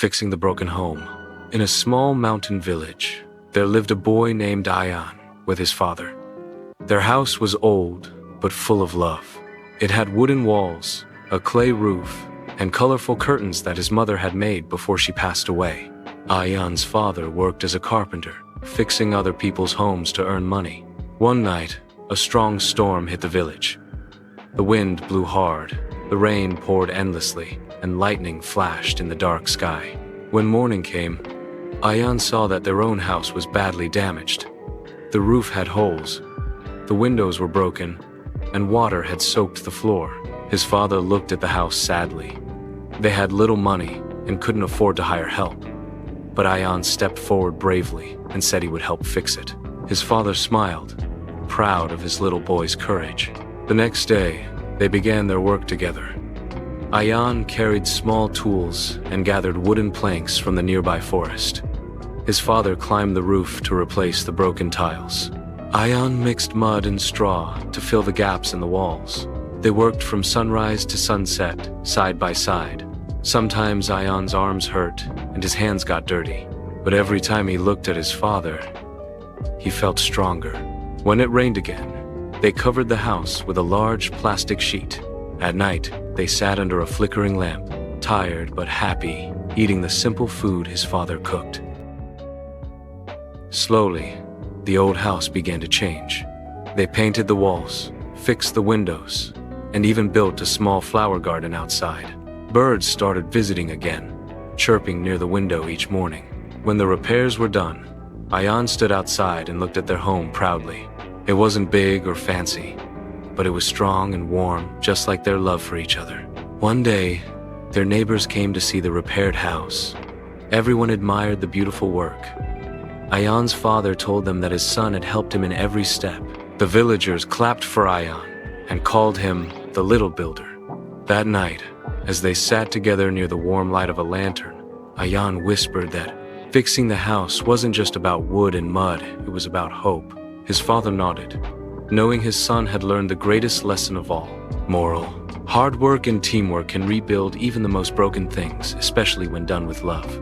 fixing the broken home. In a small mountain village, there lived a boy named Ayan with his father. Their house was old, but full of love. It had wooden walls, a clay roof, and colorful curtains that his mother had made before she passed away. Ayan's father worked as a carpenter, fixing other people's homes to earn money. One night, a strong storm hit the village. The wind blew hard, the rain poured endlessly, and lightning flashed in the dark sky. When morning came, Ayan saw that their own house was badly damaged. The roof had holes, the windows were broken, and water had soaked the floor. His father looked at the house sadly. They had little money and couldn't afford to hire help. But Ayan stepped forward bravely and said he would help fix it. His father smiled, proud of his little boy's courage. The next day, they began their work together. Ayan carried small tools and gathered wooden planks from the nearby forest. His father climbed the roof to replace the broken tiles. Ayan mixed mud and straw to fill the gaps in the walls. They worked from sunrise to sunset, side by side. Sometimes Ayan's arms hurt and his hands got dirty, but every time he looked at his father, he felt stronger. When it rained again, they covered the house with a large plastic sheet. At night, they sat under a flickering lamp, tired but happy, eating the simple food his father cooked. Slowly, the old house began to change. They painted the walls, fixed the windows, and even built a small flower garden outside. Birds started visiting again, chirping near the window each morning. When the repairs were done, Ayan stood outside and looked at their home proudly. It wasn't big or fancy, but it was strong and warm, just like their love for each other. One day, their neighbors came to see the repaired house. Everyone admired the beautiful work. Ayan's father told them that his son had helped him in every step. The villagers clapped for Ayan and called him the Little Builder. That night, as they sat together near the warm light of a lantern, Ayan whispered that fixing the house wasn't just about wood and mud, it was about hope. His father nodded, knowing his son had learned the greatest lesson of all. Moral: hard work and teamwork can rebuild even the most broken things, especially when done with love.